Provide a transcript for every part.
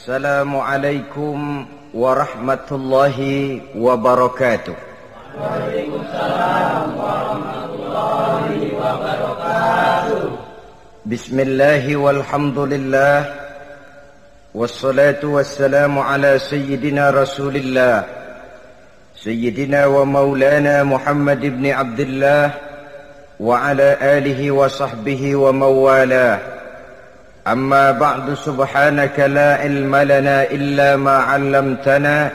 Assalamualaikum warahmatullahi wabarakatuh. Waalaikumsalam warahmatullahi wabarakatuh. Bismillahi walhamdulillah, wassalatu wassalamu ala sayyidina rasulillah, sayyidina wa maulana Muhammad ibn Abdullah wa ala alihi wa sahbihi wa mawalah. Amma ba'du, subhanaka la ilma lana illa ma 'allamtana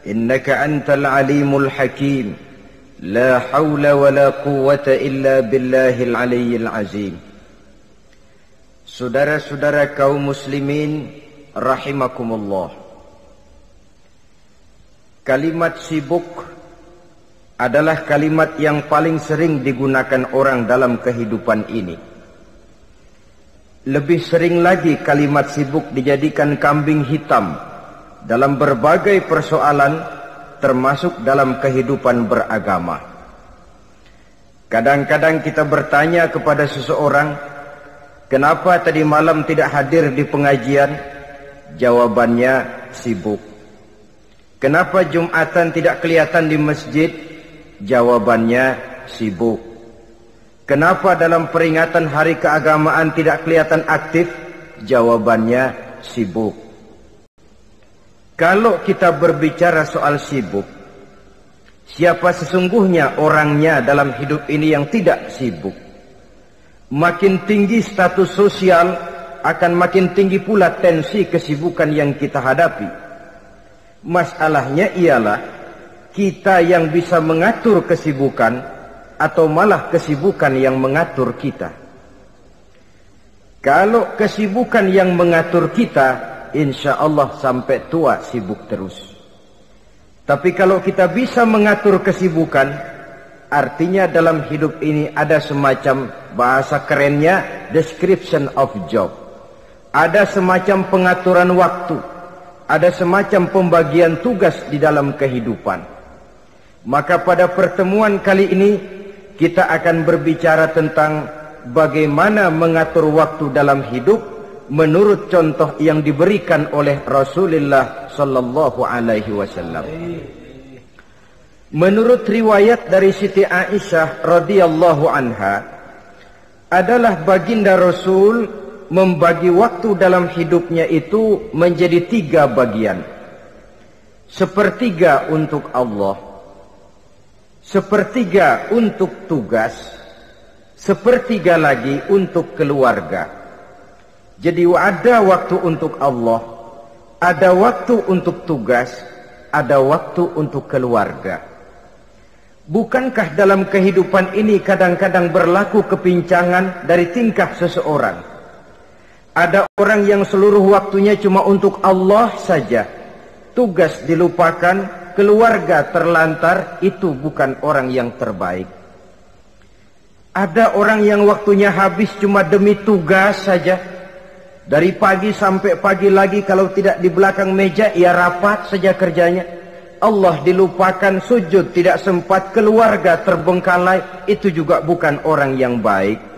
innaka antal alimul hakim. La haula wa la quwwata illa billahil aliyyil azim. Saudara-saudara kaum muslimin rahimakumullah. Kalimat sibuk adalah kalimat yang paling sering digunakan orang dalam kehidupan ini. Lebih sering lagi kalimat sibuk dijadikan kambing hitam dalam berbagai persoalan, termasuk dalam kehidupan beragama. Kadang-kadang kita bertanya kepada seseorang, kenapa tadi malam tidak hadir di pengajian? Jawabannya, sibuk. Kenapa Jumatan tidak kelihatan di masjid? Jawabannya, sibuk. Kenapa dalam peringatan hari keagamaan tidak kelihatan aktif? Jawabannya, sibuk. Kalau kita berbicara soal sibuk, siapa sesungguhnya orangnya dalam hidup ini yang tidak sibuk? Makin tinggi status sosial, akan makin tinggi pula tensi kesibukan yang kita hadapi. Masalahnya ialah kita yang bisa mengatur kesibukan atau malah kesibukan yang mengatur kita. Kalau kesibukan yang mengatur kita, insya Allah sampai tua sibuk terus. Tapi kalau kita bisa mengatur kesibukan, artinya dalam hidup ini ada semacam, bahasa kerennya, description of job. Ada semacam pengaturan waktu, ada semacam pembagian tugas di dalam kehidupan. Maka pada pertemuan kali ini kita akan berbicara tentang bagaimana mengatur waktu dalam hidup menurut contoh yang diberikan oleh Rasulullah sallallahu alaihi wasallam. Menurut riwayat dari Siti Aisyah radhiyallahu anha, adalah baginda Rasul membagi waktu dalam hidupnya itu menjadi 3 bagian. Sepertiga untuk Allah, sepertiga untuk tugas, sepertiga lagi untuk keluarga. Jadi ada waktu untuk Allah, ada waktu untuk tugas, ada waktu untuk keluarga. Bukankah dalam kehidupan ini kadang-kadang berlaku kepincangan dari tingkah seseorang? Ada orang yang seluruh waktunya cuma untuk Allah saja, tugas dilupakan, keluarga terlantar. Itu bukan orang yang terbaik. Ada orang yang waktunya habis cuma demi tugas saja. Dari pagi sampai pagi lagi, kalau tidak di belakang meja, ia rapat saja kerjanya. Allah dilupakan, sujud tidak sempat, keluarga terbengkalai. Itu juga bukan orang yang baik.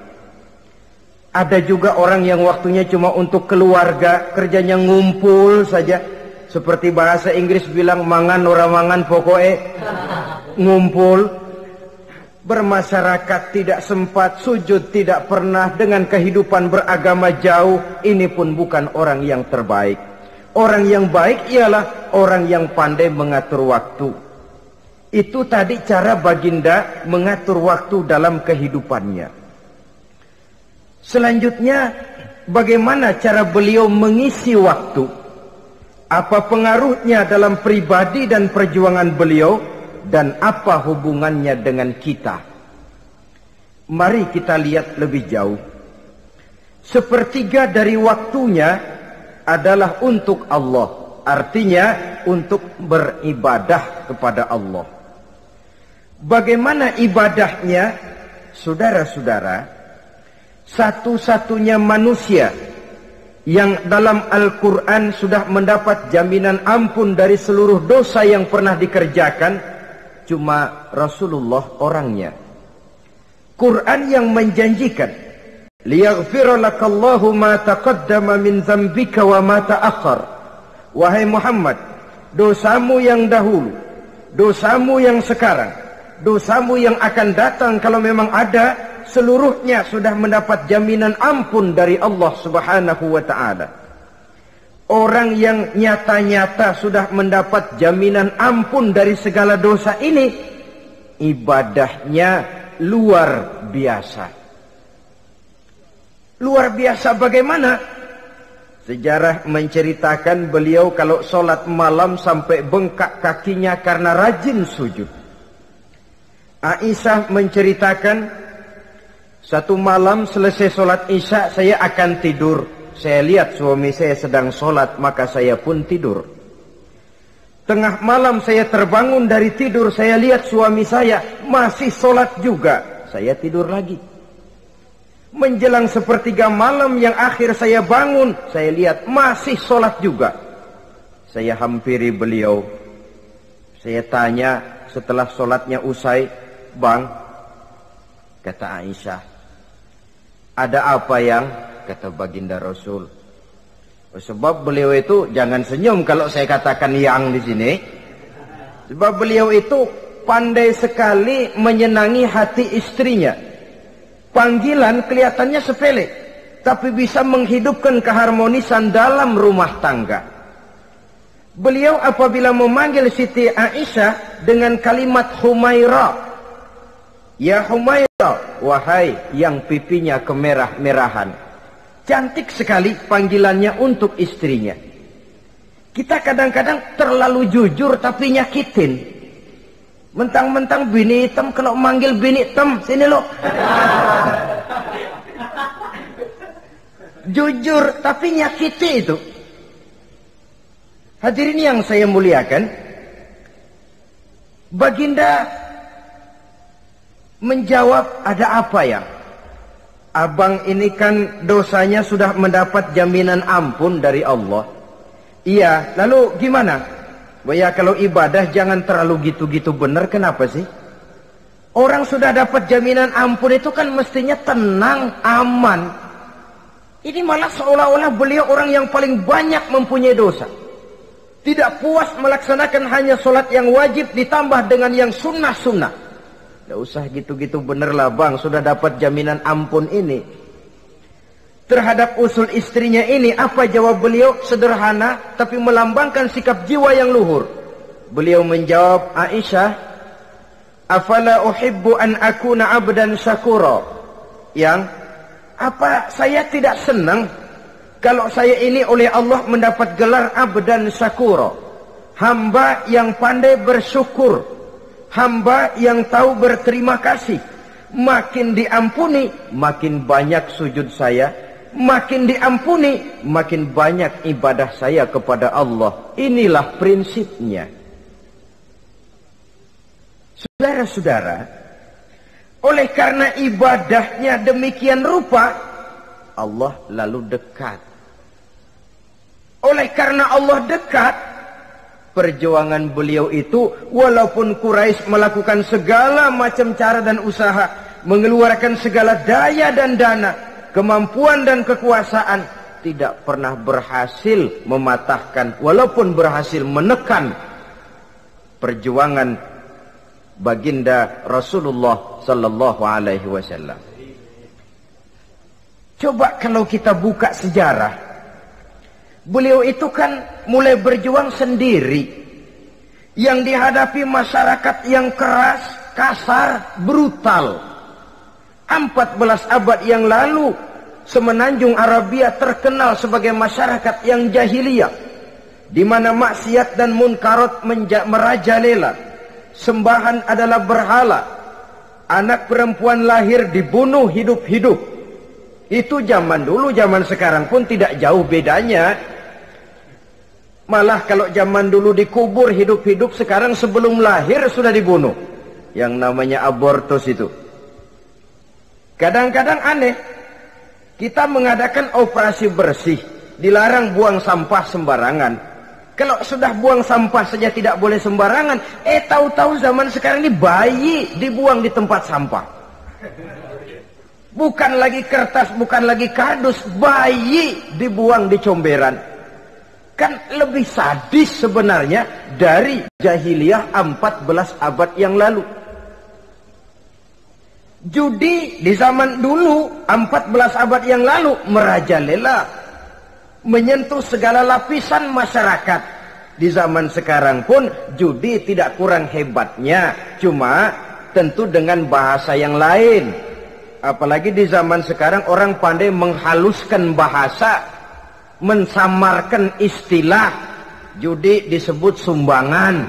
Ada juga orang yang waktunya cuma untuk keluarga, kerjanya ngumpul saja. Seperti bahasa Inggris bilang, mangan ora mangan pokoke ngumpul. Bermasyarakat tidak sempat, sujud tidak pernah, dengan kehidupan beragama jauh. Ini pun bukan orang yang terbaik. Orang yang baik ialah orang yang pandai mengatur waktu. Itu tadi cara baginda mengatur waktu dalam kehidupannya. Selanjutnya, bagaimana cara beliau mengisi waktu? Apa pengaruhnya dalam pribadi dan perjuangan beliau, dan apa hubungannya dengan kita? Mari kita lihat lebih jauh. Sepertiga dari waktunya adalah untuk Allah, artinya untuk beribadah kepada Allah. Bagaimana ibadahnya? Saudara-saudara, satu-satunya manusia yang dalam Al-Quran sudah mendapat jaminan ampun dari seluruh dosa yang pernah dikerjakan, cuma Rasulullah orangnya. Quran yang menjanjikan, liyaghfira lakallahu ma taqaddama min dzambika wa ma ta'akhkhar wahai Muhammad, dosamu yang dahulu, dosamu yang sekarang, dosamu yang akan datang kalau memang ada, seluruhnya sudah mendapat jaminan ampun dari Allah Subhanahu wa ta'ala. Orang yang nyata-nyata sudah mendapat jaminan ampun dari segala dosa ini, ibadahnya luar biasa. Luar biasa bagaimana? Sejarah menceritakan beliau kalau sholat malam sampai bengkak kakinya karena rajin sujud. Aisyah menceritakan, satu malam selesai sholat isya saya akan tidur. Saya lihat suami saya sedang sholat, maka saya pun tidur. Tengah malam saya terbangun dari tidur, saya lihat suami saya masih sholat juga. Saya tidur lagi. Menjelang sepertiga malam yang akhir saya bangun, saya lihat masih sholat juga. Saya hampiri beliau. Saya tanya setelah sholatnya usai, "Bang," kata Aisyah, "ada apa yang?" Kata baginda Rasul. Sebab beliau itu, jangan senyum kalau saya katakan yang di sini. Sebab beliau itu pandai sekali menyenangi hati istrinya. Panggilan kelihatannya sepele, tapi bisa menghidupkan keharmonisan dalam rumah tangga. Beliau apabila memanggil Siti Aisyah dengan kalimat Humaira, "Ya Humaira," wahai yang pipinya kemerah-merahan. Cantik sekali panggilannya untuk istrinya. Kita kadang-kadang terlalu jujur tapi nyakitin. Mentang-mentang bini hitam, kalau manggil bini hitam, sini lo. Jujur tapi nyakiti itu. Hadirin yang saya muliakan, baginda menjawab, "Ada apa ya? Abang ini kan dosanya sudah mendapat jaminan ampun dari Allah." "Iya, lalu gimana?" "Ya kalau ibadah jangan terlalu gitu-gitu benar, kenapa sih? Orang sudah dapat jaminan ampun itu kan mestinya tenang, aman. Ini malah seolah-olah beliau orang yang paling banyak mempunyai dosa. Tidak puas melaksanakan hanya sholat yang wajib ditambah dengan yang sunnah-sunnah. Tidak usah gitu-gitu bener lah bang, sudah dapat jaminan ampun ini." Terhadap usul istrinya ini, apa jawab beliau? Sederhana, tapi melambangkan sikap jiwa yang luhur. Beliau menjawab, "Aisyah, afala uhibbu an akuna abdan syakura?" Yang, apa saya tidak senang kalau saya ini oleh Allah mendapat gelar abdan syakura, hamba yang pandai bersyukur, hamba yang tahu berterima kasih. Makin diampuni, makin banyak sujud saya. Makin diampuni, makin banyak ibadah saya kepada Allah. Inilah prinsipnya." Saudara-saudara, oleh karena ibadahnya demikian rupa, Allah lalu dekat. Oleh karena Allah dekat, perjuangan beliau itu, walaupun Quraisy melakukan segala macam cara dan usaha, mengeluarkan segala daya dan dana, kemampuan dan kekuasaan, tidak pernah berhasil mematahkan, walaupun berhasil menekan perjuangan baginda Rasulullah sallallahu alaihi wasallam. Coba kalau kita buka sejarah, beliau itu kan mulai berjuang sendiri, yang dihadapi masyarakat yang keras, kasar, brutal. 14 abad yang lalu, semenanjung Arabia terkenal sebagai masyarakat yang jahiliyah, di mana maksiat dan munkarat merajalela. Sembahan adalah berhala. Anak perempuan lahir dibunuh hidup-hidup. Itu zaman dulu, zaman sekarang pun tidak jauh bedanya. Malah kalau zaman dulu dikubur hidup-hidup, sekarang sebelum lahir sudah dibunuh. Yang namanya abortus itu. Kadang-kadang aneh, kita mengadakan operasi bersih, dilarang buang sampah sembarangan. Kalau sudah buang sampah saja tidak boleh sembarangan, tahu-tahu zaman sekarang ini bayi dibuang di tempat sampah. Bukan lagi kertas, bukan lagi kardus, bayi dibuang di comberan. Kan lebih sadis sebenarnya dari jahiliyah 14 abad yang lalu. Judi di zaman dulu 14 abad yang lalu merajalela, menyentuh segala lapisan masyarakat. Di zaman sekarang pun judi tidak kurang hebatnya, cuma tentu dengan bahasa yang lain. Apalagi di zaman sekarang orang pandai menghaluskan bahasa, mensamarkan istilah. Judi disebut sumbangan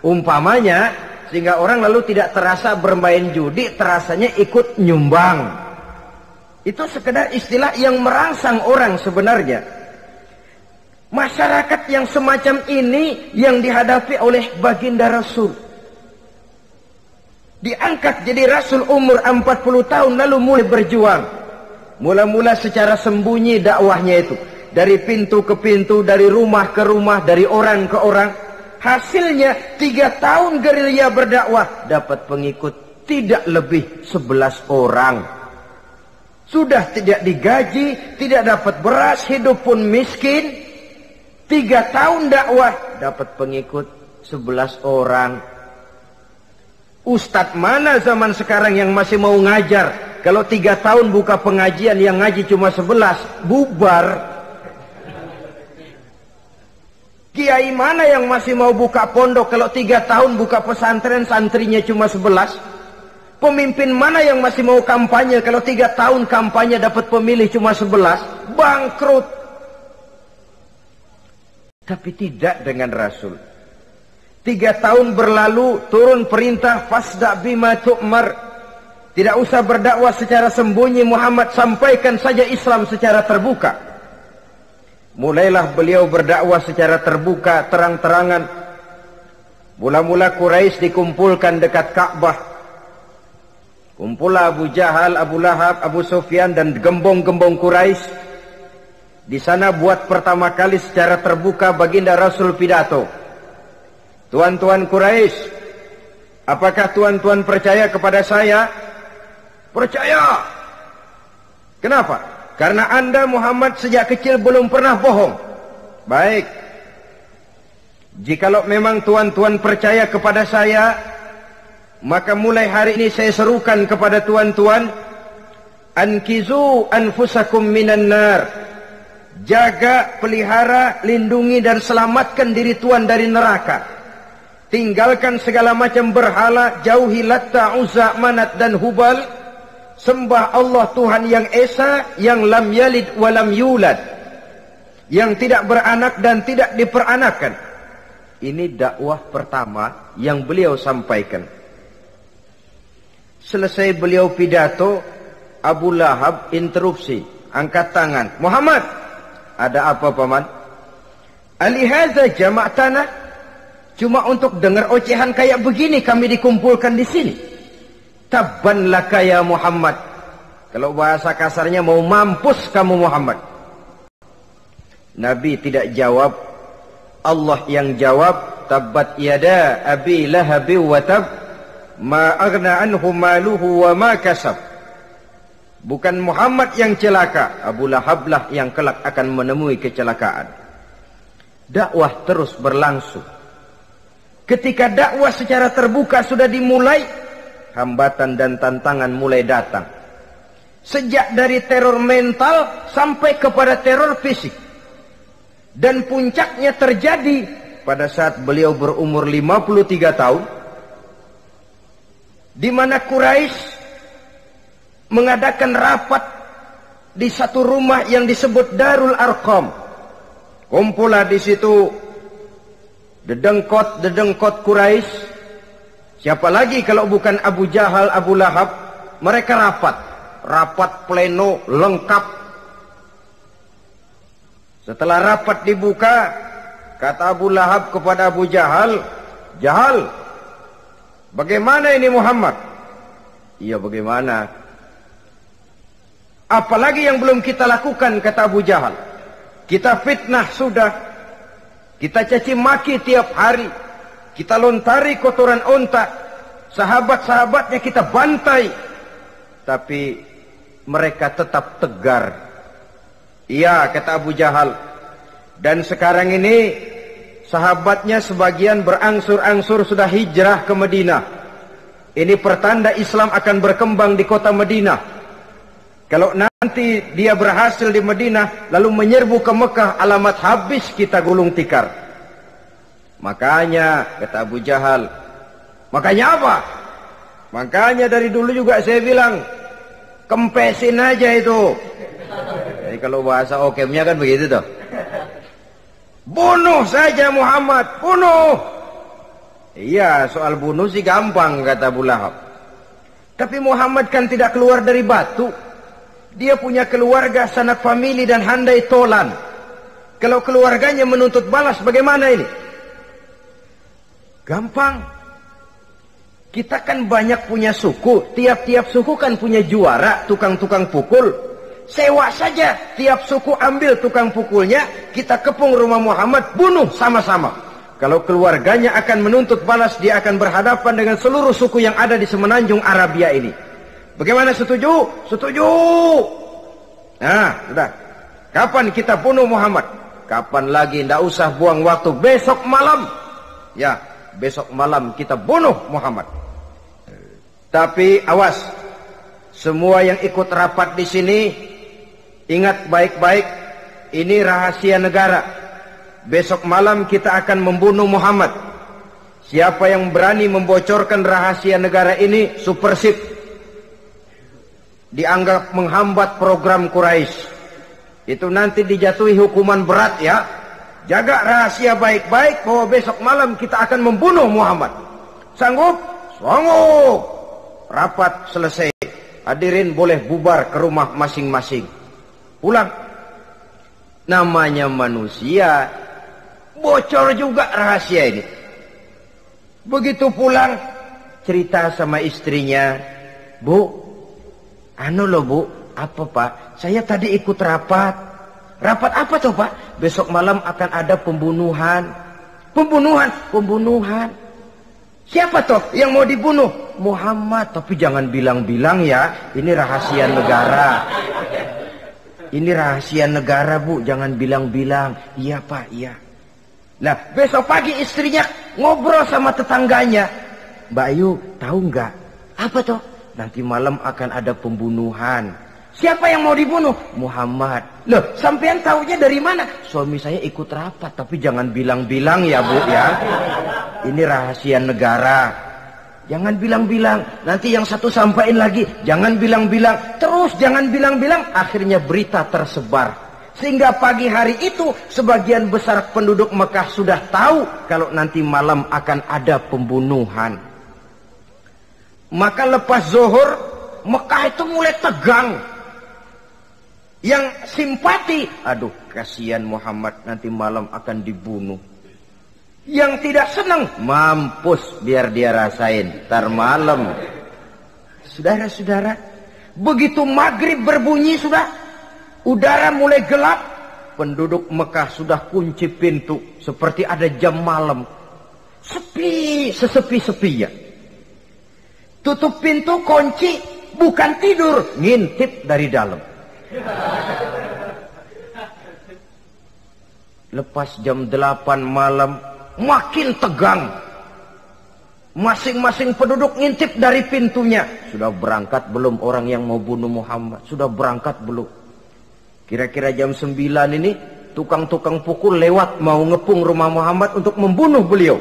umpamanya, sehingga orang lalu tidak terasa bermain judi, terasanya ikut nyumbang. Itu sekedar istilah yang merangsang orang sebenarnya. Masyarakat yang semacam ini yang dihadapi oleh baginda Rasul. Diangkat jadi Rasul umur 40 tahun lalu mulai berjuang. Mula-mula secara sembunyi dakwahnya itu. Dari pintu ke pintu, dari rumah ke rumah, dari orang ke orang. Hasilnya 3 tahun gerilya berdakwah, dapat pengikut tidak lebih 11 orang. Sudah tidak digaji, tidak dapat beras, hidup pun miskin. 3 tahun dakwah, dapat pengikut 11 orang. Ustadz mana zaman sekarang yang masih mau ngajar? Kalau 3 tahun buka pengajian, yang ngaji cuma 11, bubar. Kiai mana yang masih mau buka pondok kalau 3 tahun buka pesantren, santrinya cuma 11? Pemimpin mana yang masih mau kampanye kalau 3 tahun kampanye dapat pemilih cuma 11? Bangkrut. Tapi tidak dengan Rasul. 3 tahun berlalu, turun perintah fasda' bima tu'mar. Tidak usah berdakwah secara sembunyi, Muhammad, sampaikan saja Islam secara terbuka. Mulailah beliau berdakwah secara terbuka, terang-terangan. Mula-mula Quraisy dikumpulkan dekat Ka'bah. Kumpulah Abu Jahal, Abu Lahab, Abu Sufyan dan gembong-gembong Quraisy. Di sana buat pertama kali secara terbuka baginda Rasul pidato. Tuan-tuan Quraisy, apakah tuan-tuan percaya kepada saya? Percaya. Kenapa? Karena Anda Muhammad sejak kecil belum pernah bohong. Baik. Jikalau memang tuan-tuan percaya kepada saya, maka mulai hari ini saya serukan kepada tuan-tuan, ankizu anfusakum minan nar. Jaga, pelihara, lindungi dan selamatkan diri tuan dari neraka. Tinggalkan segala macam berhala, jauhi Latta, Uzza, Manat dan Hubal. Sembah Allah Tuhan yang Esa, yang lam yalid wa lam yulad, yang tidak beranak dan tidak diperanakan. Ini dakwah pertama yang beliau sampaikan. Selesai beliau pidato, Abu Lahab interupsi, angkat tangan. Muhammad, ada apa paman? Alihaza jama'tana? Cuma untuk dengar ocehan kayak begini kami dikumpulkan di sini. Tabban laka ya Muhammad. Kalau bahasa kasarnya, mau mampus kamu Muhammad. Nabi tidak jawab, Allah yang jawab. Tabbat yada abi lahabi wa tab, ma aghna anhu maluhu wa ma kasab. Bukan Muhammad yang celaka, Abu Lahab lah yang kelak akan menemui kecelakaan. Dakwah terus berlangsung. Ketika dakwah secara terbuka sudah dimulai, hambatan dan tantangan mulai datang. Sejak dari teror mental sampai kepada teror fisik. Dan puncaknya terjadi pada saat beliau berumur 53 tahun, di mana Quraisy mengadakan rapat di satu rumah yang disebut Darul Arqam. Kumpulah di situ dedengkot Quraisy. Siapa lagi kalau bukan Abu Jahal, Abu Lahab? Mereka rapat pleno lengkap. Setelah rapat dibuka, kata Abu Lahab kepada Abu Jahal, Jahal, bagaimana ini Muhammad? Iya, bagaimana? Apalagi yang belum kita lakukan, kata Abu Jahal. Kita fitnah sudah, kita caci maki tiap hari, kita lontari kotoran onta, sahabat-sahabatnya kita bantai, tapi mereka tetap tegar. Iya, kata Abu Jahal, Dan sekarang ini sahabatnya sebagian berangsur-angsur sudah hijrah ke Madinah. Ini pertanda Islam akan berkembang di kota Madinah. Kalau nanti dia berhasil di Madinah lalu menyerbu ke Mekah, alamat habis kita gulung tikar. Makanya kata Abu Jahal, makanya apa? Makanya dari dulu juga saya bilang, kempesin aja itu. Jadi kalau bahasa okemnya kan begitu toh. Bunuh saja Muhammad, bunuh. Iya, soal bunuh sih gampang kata Abu Lahab. Tapi Muhammad kan tidak keluar dari batu. Dia punya keluarga, sanak famili dan handai tolan. Kalau keluarganya menuntut balas bagaimana ini? Gampang. Kita kan banyak punya suku. Tiap-tiap suku kan punya juara, tukang-tukang pukul. Sewa saja, tiap suku ambil tukang pukulnya, kita kepung rumah Muhammad, bunuh sama-sama. Kalau keluarganya akan menuntut balas, dia akan berhadapan dengan seluruh suku yang ada di semenanjung Arabia ini. Bagaimana, setuju? Setuju. Nah, sudah. Kapan kita bunuh Muhammad? Kapan lagi? Tidak usah buang waktu. Besok malam. Ya, besok malam kita bunuh Muhammad. Tapi awas, semua yang ikut rapat di sini, ingat baik-baik, ini rahasia negara. Besok malam kita akan membunuh Muhammad. Siapa yang berani membocorkan rahasia negara ini, supersip. Dianggap menghambat program Quraisy. Itu nanti dijatuhi hukuman berat ya. Jaga rahasia baik-baik bahwa besok malam kita akan membunuh Muhammad. Sanggup? Sanggup. Rapat selesai. Hadirin boleh bubar ke rumah masing-masing. Pulang. Namanya manusia, bocor juga rahasia ini. Begitu pulang, cerita sama istrinya, Bu, anu loh Bu, apa Pak? Saya tadi ikut rapat. Rapat apa tuh Pak? Besok malam akan ada pembunuhan. Pembunuhan? Pembunuhan. Siapa toh yang mau dibunuh? Muhammad. Tapi jangan bilang-bilang ya, ini rahasia negara. Ini rahasia negara Bu, jangan bilang-bilang. Iya Pak, iya. Nah, besok pagi istrinya ngobrol sama tetangganya. Mbak Ayu, tahu nggak? Apa toh? Nanti malam akan ada pembunuhan. Siapa yang mau dibunuh? Muhammad. Loh, sampean taunya dari mana? Suami saya ikut rapat, tapi jangan bilang-bilang ya Bu ya. Ini rahasia negara. Jangan bilang-bilang. Nanti yang satu sampaikan lagi. Jangan bilang-bilang. Terus jangan bilang-bilang. Akhirnya berita tersebar. Sehingga pagi hari itu sebagian besar penduduk Mekah sudah tahu kalau nanti malam akan ada pembunuhan. Maka lepas zuhur, Mekah itu mulai tegang. Yang simpati, aduh kasihan Muhammad nanti malam akan dibunuh. Yang tidak senang, mampus biar dia rasain ntar malam. Saudara-saudara, begitu maghrib berbunyi sudah, udara mulai gelap, penduduk Mekah sudah kunci pintu seperti ada jam malam. Sepi, sesepi-sepinya. Tutup pintu, kunci, bukan tidur, ngintip dari dalam. Lepas jam 8 malam, makin tegang. Masing-masing penduduk ngintip dari pintunya. Sudah berangkat belum orang yang mau bunuh Muhammad? Sudah berangkat belum? Kira-kira jam 9 ini, tukang-tukang pukul lewat mau ngepung rumah Muhammad untuk membunuh beliau.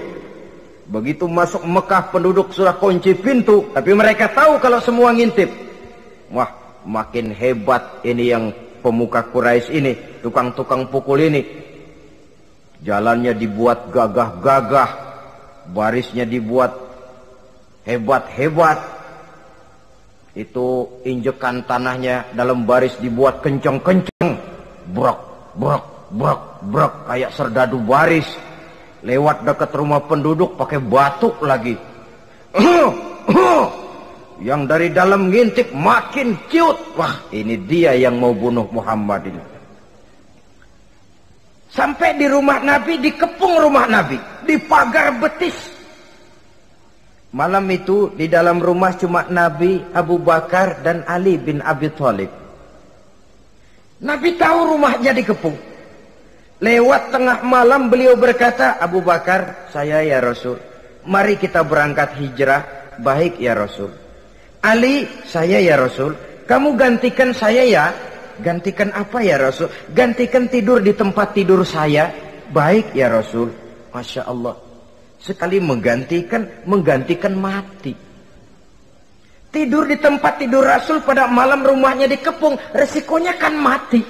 Begitu masuk Mekah, penduduk sudah kunci pintu, tapi mereka tahu kalau semua ngintip. Wah, makin hebat ini yang pemuka Quraisy ini, tukang-tukang pukul ini. Jalannya dibuat gagah-gagah, barisnya dibuat hebat-hebat. Itu injekan tanahnya dalam baris dibuat kenceng-kenceng. Brok, brok, brok, brok, kayak serdadu baris. Lewat dekat rumah penduduk pakai batuk lagi. Yang dari dalam ngintip makin ciut. Wah, ini dia yang mau bunuh Muhammad ini. Sampai di rumah Nabi, dikepung rumah Nabi, di pagar betis. Malam itu di dalam rumah cuma Nabi, Abu Bakar dan Ali bin Abi Thalib. Nabi tahu rumahnya dikepung. Lewat tengah malam beliau berkata, Abu Bakar, saya ya Rasul. Mari kita berangkat hijrah. Baik ya Rasul. Ali, saya ya Rasul. Kamu gantikan saya ya. Gantikan apa ya Rasul? Gantikan tidur di tempat tidur saya. Baik ya Rasul. Masya Allah. Sekali menggantikan mati. Tidur di tempat tidur Rasul pada malam rumahnya dikepung. Resikonya kan mati.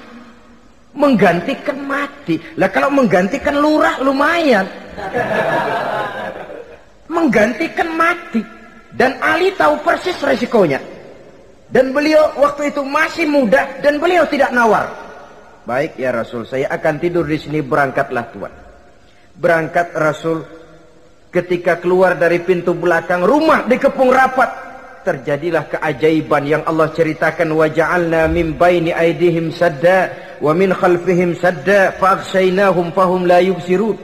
Menggantikan mati. Lah kalau menggantikan lurah lumayan. Menggantikan mati. Dan Ali tahu persis resikonya. Dan beliau waktu itu masih muda dan beliau tidak nawar. Baik ya Rasul, saya akan tidur di sini, berangkatlah Tuan. Berangkat Rasul. Ketika keluar dari pintu belakang, rumah dikepung rapat. Terjadilah keajaiban yang Allah ceritakan, wa ja'alna min baini aydihim sadda wa min khalfihim sadda fa aghshaynahum fahum la yubsirun.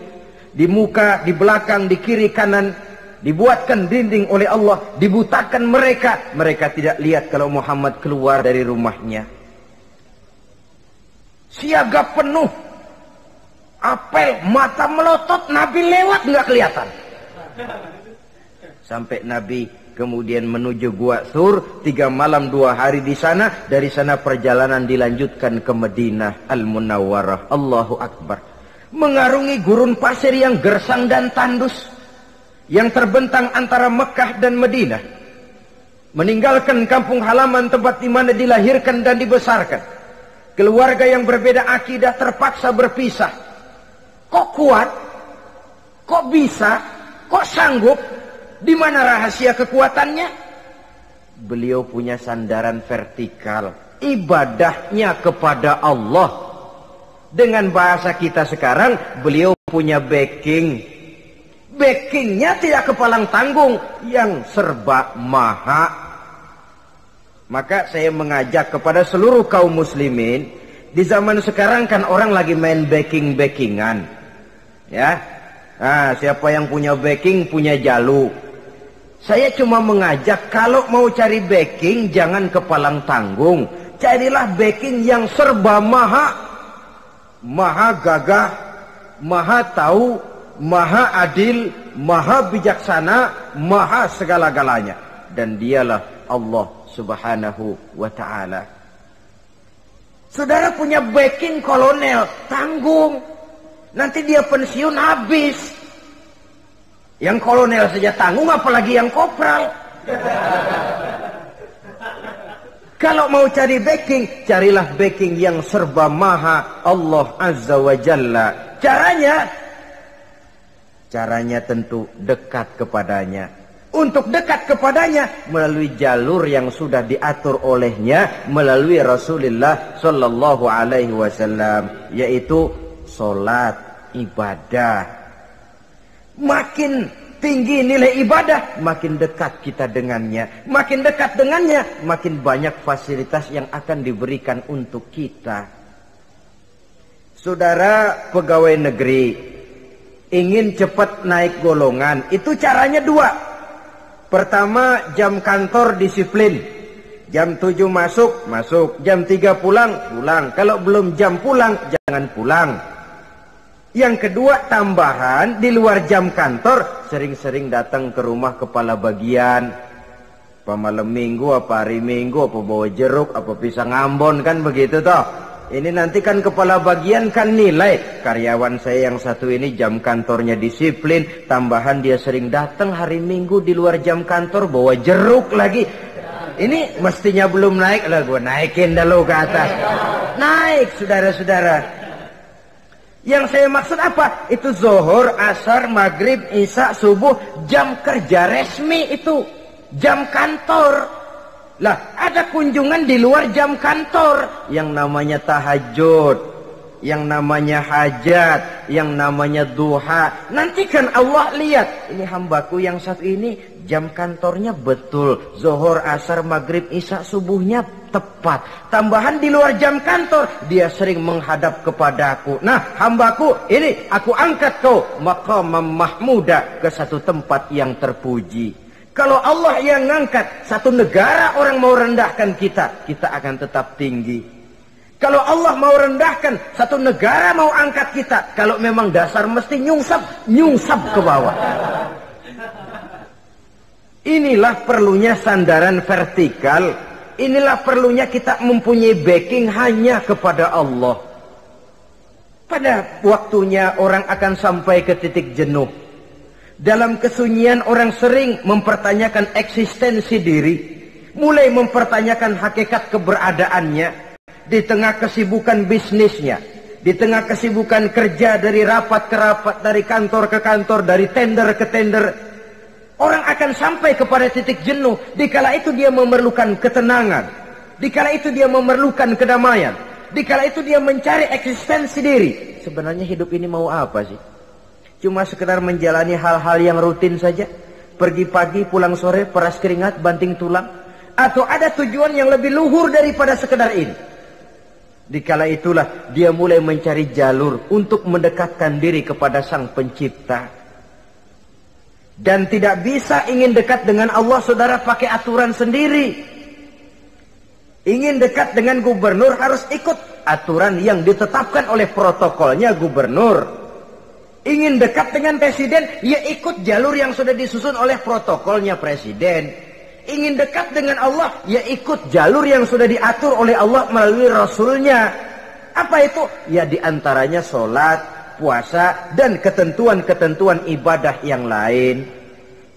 Di muka, di belakang, di kiri kanan dibuatkan dinding oleh Allah, dibutakan mereka. Mereka tidak lihat kalau Muhammad keluar dari rumahnya. Siaga penuh, apel, mata melotot, Nabi lewat nggak kelihatan. Sampai Nabi kemudian menuju Gua Thur, 3 malam 2 hari di sana. Dari sana perjalanan dilanjutkan ke Madinah Al-Munawwarah. Allahu Akbar. Mengarungi gurun pasir yang gersang dan tandus, yang terbentang antara Mekah dan Madinah. Meninggalkan kampung halaman tempat di mana dilahirkan dan dibesarkan. Keluarga yang berbeda akidah terpaksa berpisah. Kok kuat? Kok bisa? Kok sanggup? Di mana rahasia kekuatannya? Beliau punya sandaran vertikal. Ibadahnya kepada Allah. Dengan bahasa kita sekarang, beliau punya backing. Backingnya tidak kepalang tanggung, yang serba maha. Maka saya mengajak kepada seluruh kaum muslimin. Di zaman sekarang kan orang lagi main backing-backingan. Ya, nah, siapa yang punya backing punya jalu. Saya cuma mengajak, kalau mau cari backing jangan kepalang tanggung. Carilah backing yang serba maha. Maha gagah, maha tahu, maha adil, maha bijaksana, maha segala-galanya. Dan dialah Allah subhanahu wa ta'ala. Saudara punya backing kolonel, tanggung. Nanti dia pensiun habis. Yang kolonel saja tanggung, apalagi yang kopral. Kalau mau cari backing, carilah backing yang serba maha, Allah Azza wa Jalla. Caranya tentu dekat kepadanya. Untuk dekat kepadanya melalui jalur yang sudah diatur olehnya, melalui Rasulullah Sallallahu Alaihi Wasallam, yaitu solat, ibadah. Makin tinggi nilai ibadah, makin dekat kita dengannya. Makin dekat dengannya, makin banyak fasilitas yang akan diberikan untuk kita. Saudara pegawai negeri ingin cepat naik golongan, itu caranya 2. Pertama, jam kantor disiplin. Jam 7 masuk. Jam 3 pulang. Kalau belum jam pulang, jangan pulang. Yang kedua, tambahan di luar jam kantor, sering-sering datang ke rumah kepala bagian. Apa malam minggu, apa hari minggu, apa bawa jeruk, apa pisang Ambon, kan begitu toh. Ini nanti kan kepala bagian kan nilai. Karyawan saya yang satu ini jam kantornya disiplin, tambahan dia sering datang hari minggu di luar jam kantor bawa jeruk lagi. Ini mestinya belum naik lah, gue naikin dulu ke atas. Naik, saudara-saudara. Yang saya maksud apa? Itu zuhur, asar, maghrib, isya, subuh, jam kerja resmi itu. Jam kantor. Lah, ada kunjungan di luar jam kantor. Yang namanya tahajud, yang namanya hajat, yang namanya duha. Nanti kan Allah lihat, ini hambaku yang satu ini jam kantornya betul. Zuhur, asar, maghrib, isya, subuhnya tepat. Tambahan di luar jam kantor, dia sering menghadap kepadaku. Nah, hambaku ini aku angkat kau maqamam mahmuda, ke satu tempat yang terpuji. Kalau Allah yang ngangkat, satu negara orang mau rendahkan kita, kita akan tetap tinggi. Kalau Allah mau rendahkan, satu negara mau angkat kita, kalau memang dasar mesti nyungsap ke bawah. Inilah perlunya sandaran vertikal. Inilah perlunya kita mempunyai backing hanya kepada Allah. Pada waktunya orang akan sampai ke titik jenuh. Dalam kesunyian orang sering mempertanyakan eksistensi diri, mulai mempertanyakan hakikat keberadaannya. Di tengah kesibukan bisnisnya, di tengah kesibukan kerja dari rapat ke rapat, dari kantor ke kantor, dari tender ke tender, orang akan sampai kepada titik jenuh. Dikala itu dia memerlukan ketenangan, dikala itu dia memerlukan kedamaian, dikala itu dia mencari eksistensi diri. Sebenarnya hidup ini mau apa sih? Cuma sekedar menjalani hal-hal yang rutin saja, pergi pagi pulang sore, peras keringat banting tulang, atau ada tujuan yang lebih luhur daripada sekedar ini? Dikala itulah dia mulai mencari jalur untuk mendekatkan diri kepada Sang Pencipta. Dan tidak bisa ingin dekat dengan Allah, saudara, pakai aturan sendiri. Ingin dekat dengan gubernur harus ikut aturan yang ditetapkan oleh protokolnya gubernur. Ingin dekat dengan presiden, ya ikut jalur yang sudah disusun oleh protokolnya presiden. Ingin dekat dengan Allah, ya ikut jalur yang sudah diatur oleh Allah melalui Rasulnya. Apa itu? Ya diantaranya sholat, puasa, dan ketentuan-ketentuan ibadah yang lain.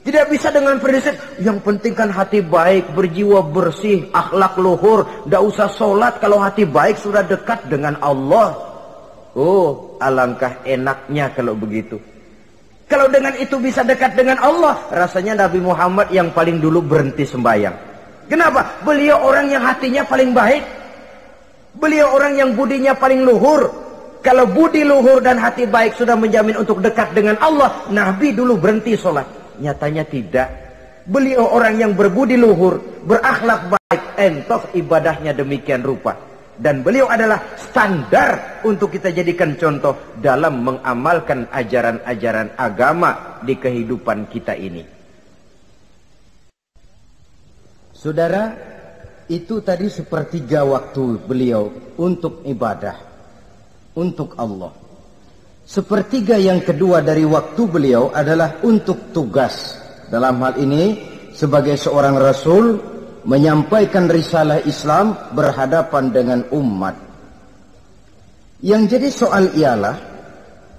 Tidak bisa dengan prinsip, yang penting kan hati baik, berjiwa bersih, akhlak luhur. Tidak usah sholat kalau hati baik sudah dekat dengan Allah. Oh, alangkah enaknya kalau begitu. Kalau dengan itu bisa dekat dengan Allah, rasanya Nabi Muhammad yang paling dulu berhenti sembahyang. Kenapa? Beliau orang yang hatinya paling baik. Beliau orang yang budinya paling luhur. Kalau budi luhur dan hati baik sudah menjamin untuk dekat dengan Allah, Nabi dulu berhenti sholat. Nyatanya tidak. Beliau orang yang berbudi luhur, berakhlak baik, entoh ibadahnya demikian rupa. Dan beliau adalah standar untuk kita jadikan contoh dalam mengamalkan ajaran-ajaran agama di kehidupan kita ini. Saudara, itu tadi sepertiga waktu beliau untuk ibadah, untuk Allah. Sepertiga yang kedua dari waktu beliau adalah untuk tugas. Dalam hal ini, sebagai seorang Rasul, menyampaikan risalah Islam berhadapan dengan umat. Yang jadi soal ialah,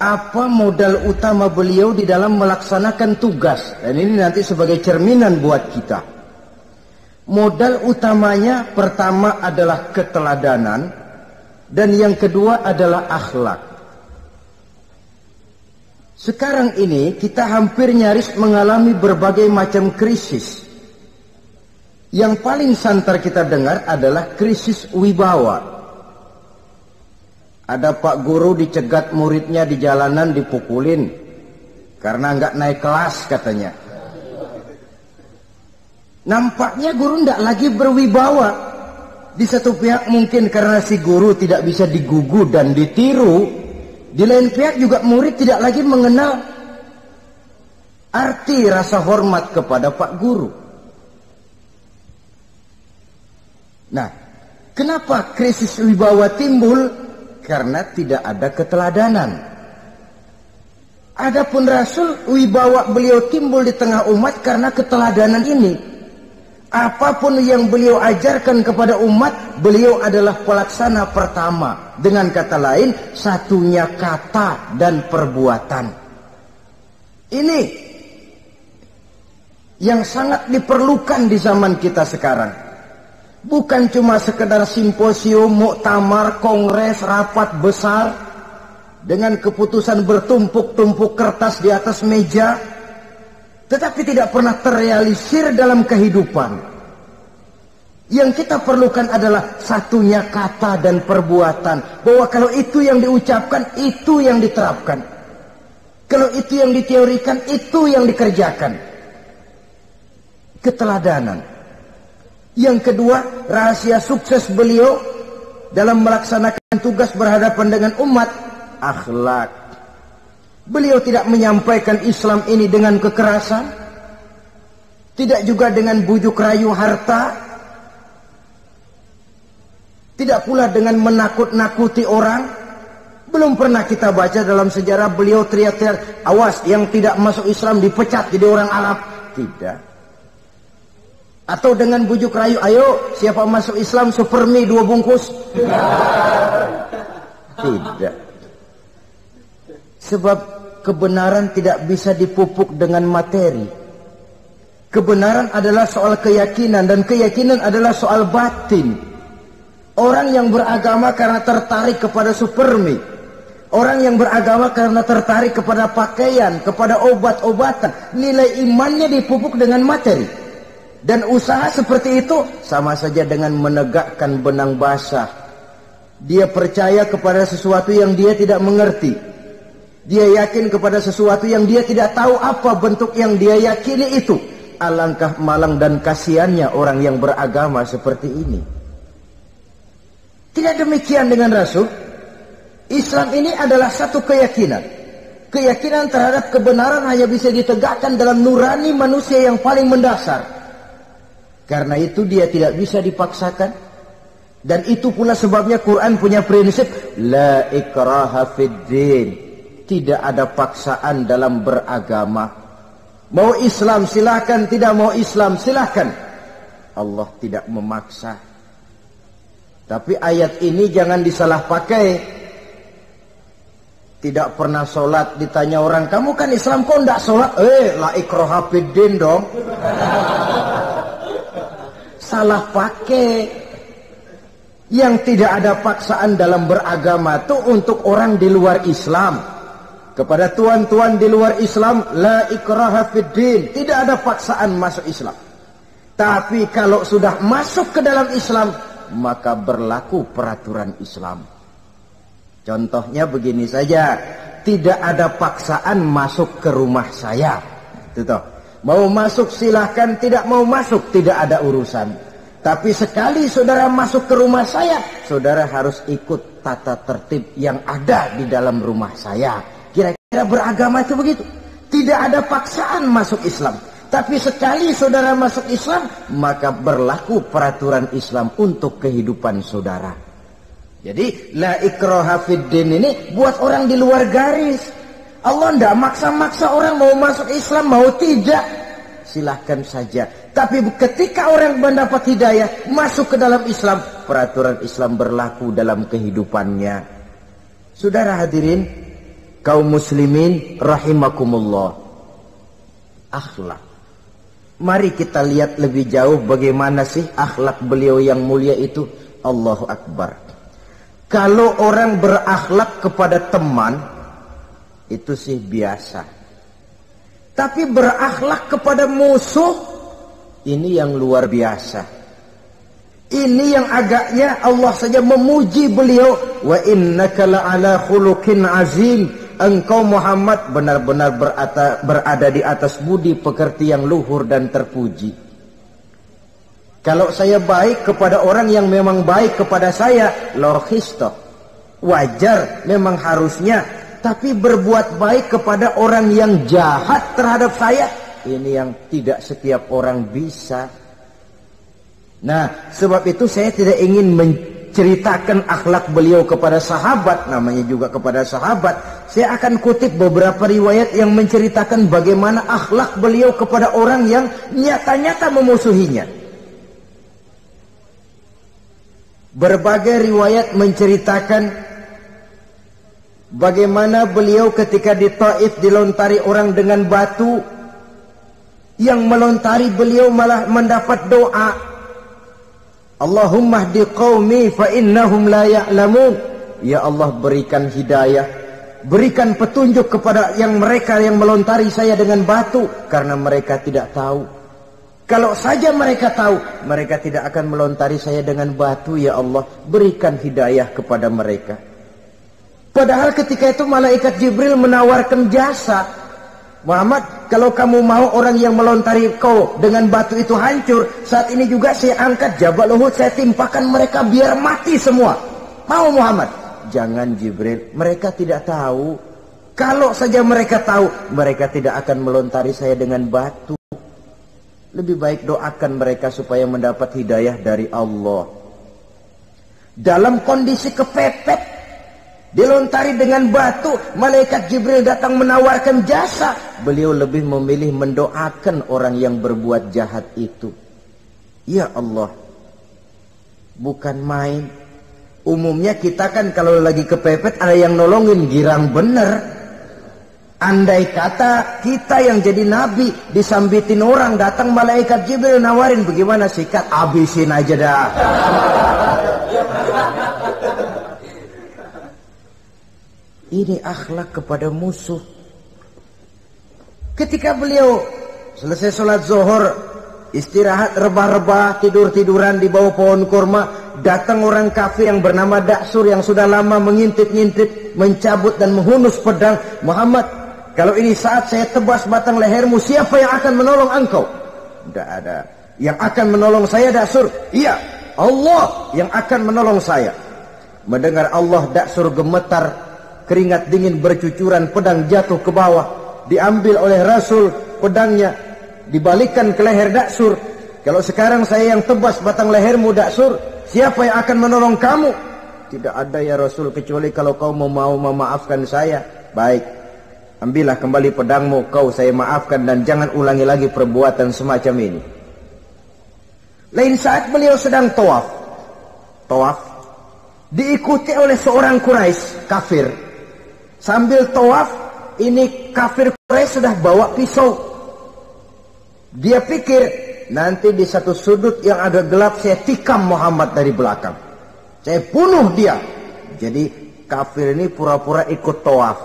apa modal utama beliau di dalam melaksanakan tugas? Dan ini nanti sebagai cerminan buat kita. Modal utamanya pertama adalah keteladanan, dan yang kedua adalah akhlak. Sekarang ini kita hampir nyaris mengalami berbagai macam krisis. Yang paling santer kita dengar adalah krisis wibawa. Ada pak guru dicegat muridnya di jalanan, dipukulin karena nggak naik kelas katanya. Nampaknya guru nggak lagi berwibawa. Di satu pihak mungkin karena si guru tidak bisa digugu dan ditiru. Di lain pihak juga murid tidak lagi mengenal arti rasa hormat kepada pak guru. Nah, kenapa krisis wibawa timbul? Karena tidak ada keteladanan. Adapun Rasul, wibawa beliau timbul di tengah umat karena keteladanan ini. Apapun yang beliau ajarkan kepada umat, beliau adalah pelaksana pertama. Dengan kata lain, satunya kata dan perbuatan. Ini yang sangat diperlukan di zaman kita sekarang. Bukan cuma sekedar simposium, muktamar, kongres, rapat besar dengan keputusan bertumpuk-tumpuk kertas di atas meja, tetapi tidak pernah terrealisir dalam kehidupan. Yang kita perlukan adalah satunya kata dan perbuatan. Bahwa kalau itu yang diucapkan, itu yang diterapkan. Kalau itu yang diteorikan, itu yang dikerjakan. Keteladanan. Yang kedua, rahasia sukses beliau dalam melaksanakan tugas berhadapan dengan umat, akhlak. Beliau tidak menyampaikan Islam ini dengan kekerasan, tidak juga dengan bujuk rayu harta, Tidak pula dengan menakut-nakuti orang. Belum pernah kita baca dalam sejarah beliau teriak-teriak, awas yang tidak masuk Islam dipecat jadi orang Arab. Tidak. Atau dengan bujuk rayu, ayo siapa masuk Islam super mie 2 bungkus. Tidak. Sebab kebenaran tidak bisa dipupuk dengan materi. Kebenaran adalah soal keyakinan, dan keyakinan adalah soal batin. Orang yang beragama karena tertarik kepada supermi, orang yang beragama karena tertarik kepada pakaian, kepada obat-obatan, nilai imannya dipupuk dengan materi. Dan usaha seperti itu sama saja dengan menegakkan benang basah. Dia percaya kepada sesuatu yang dia tidak mengerti. Dia yakin kepada sesuatu yang dia tidak tahu apa bentuk yang dia yakini itu. Alangkah malang dan kasihannya orang yang beragama seperti ini. Tidak demikian dengan Rasul. Islam ini adalah satu keyakinan. Keyakinan terhadap kebenaran hanya bisa ditegakkan dalam nurani manusia yang paling mendasar. Karena itu dia tidak bisa dipaksakan. Dan itu pula sebabnya Quran punya prinsip la ikraha fid din. Tidak ada paksaan dalam beragama. Mau Islam silahkan, tidak mau Islam silahkan. Allah tidak memaksa. Tapi ayat ini jangan disalah pakai. Tidak pernah sholat, ditanya orang, kamu kan Islam kok tidak sholat? La ikraha fid din dong. Salah pakai. Yang tidak ada paksaan dalam beragama itu untuk orang di luar Islam. Kepada tuan-tuan di luar Islam, la ikraha fid din, tidak ada paksaan masuk Islam. Tapi kalau sudah masuk ke dalam Islam, maka berlaku peraturan Islam. Contohnya begini saja, tidak ada paksaan masuk ke rumah saya. Itu toh. Mau masuk silahkan, tidak mau masuk tidak ada urusan. Tapi sekali saudara masuk ke rumah saya, saudara harus ikut tata tertib yang ada di dalam rumah saya. Kira-kira beragama itu begitu. Tidak ada paksaan masuk Islam. Tapi sekali saudara masuk Islam, maka berlaku peraturan Islam untuk kehidupan saudara. Jadi la ikraha fid din ini buat orang di luar garis. Allah tidak maksa-maksa orang mau masuk Islam, mau tidak. Silahkan saja. Tapi ketika orang mendapat hidayah, masuk ke dalam Islam, peraturan Islam berlaku dalam kehidupannya. Saudara hadirin, kaum muslimin rahimakumullah. Akhlak. Mari kita lihat lebih jauh bagaimana sih akhlak beliau yang mulia itu. Allahu Akbar. Kalau orang berakhlak kepada teman, itu sih biasa. Tapi berakhlak kepada musuh, ini yang luar biasa. Ini yang agaknya Allah saja memuji beliau. Wa innaka la'ala khuluqin azim. Engkau Muhammad benar-benar berada di atas budi pekerti yang luhur dan terpuji. Kalau saya baik kepada orang yang memang baik kepada saya, lorhisto, wajar, memang harusnya. Tapi berbuat baik kepada orang yang jahat terhadap saya, ini yang tidak setiap orang bisa. Nah, sebab itu saya tidak ingin menceritakan akhlak beliau kepada sahabat, namanya juga kepada sahabat. Saya akan kutip beberapa riwayat yang menceritakan bagaimana akhlak beliau kepada orang yang nyata-nyata memusuhinya. Berbagai riwayat menceritakan bagaimana beliau ketika di Taif dilontari orang dengan batu, yang melontari beliau malah mendapat doa, Allahumma hdi qaumi fa innahum la ya'lamun. Ya Allah, berikan hidayah, berikan petunjuk kepada mereka yang melontari saya dengan batu, karena mereka tidak tahu. Kalau saja mereka tahu, mereka tidak akan melontari saya dengan batu. Ya Allah, berikan hidayah kepada mereka. Padahal ketika itu malaikat Jibril menawarkan jasa. Muhammad, kalau kamu mau orang yang melontari kau dengan batu itu hancur, saat ini juga saya angkat Jabal Uhud, saya timpakan mereka biar mati semua. Mau Muhammad? Jangan Jibril, mereka tidak tahu. Kalau saja mereka tahu, mereka tidak akan melontari saya dengan batu. Lebih baik doakan mereka supaya mendapat hidayah dari Allah. dalam kondisi kepepet, dilontari dengan batu, malaikat Jibril datang menawarkan jasa. Beliau lebih memilih mendoakan orang yang berbuat jahat itu. Ya Allah, bukan main. Umumnya kita kan kalau lagi kepepet ada yang nolongin, girang bener. Andai kata kita yang jadi nabi, disambitin orang, datang malaikat Jibril nawarin, bagaimana sikat? Abisin aja dah. Ini akhlak kepada musuh. Ketika beliau selesai sholat zuhur, istirahat rebah-rebah, tidur-tiduran di bawah pohon kurma, datang orang kafir yang bernama Daksur yang sudah lama mengintip-ngintip, mencabut dan menghunus pedang. Muhammad, kalau ini saat saya tebas batang lehermu, siapa yang akan menolong engkau? Tidak ada. Yang akan menolong saya Daksur? Iya, Allah yang akan menolong saya. Mendengar Allah, Daksur gemetar, keringat dingin bercucuran, pedang jatuh ke bawah. Diambil oleh Rasul pedangnya, dibalikkan ke leher Daksur. Kalau sekarang saya yang tebas batang lehermu Daksur, siapa yang akan menolong kamu? Tidak ada ya Rasul, kecuali kalau kau mau memaafkan saya. Baik, ambillah kembali pedangmu, kau saya maafkan, dan jangan ulangi lagi perbuatan semacam ini. Lain saat beliau sedang tawaf, diikuti oleh seorang Quraisy kafir. Sambil tawaf, ini kafir Quraisy sudah bawa pisau. Dia pikir nanti di satu sudut yang agak gelap saya tikam Muhammad dari belakang, saya bunuh dia. Jadi kafir ini pura-pura ikut tawaf.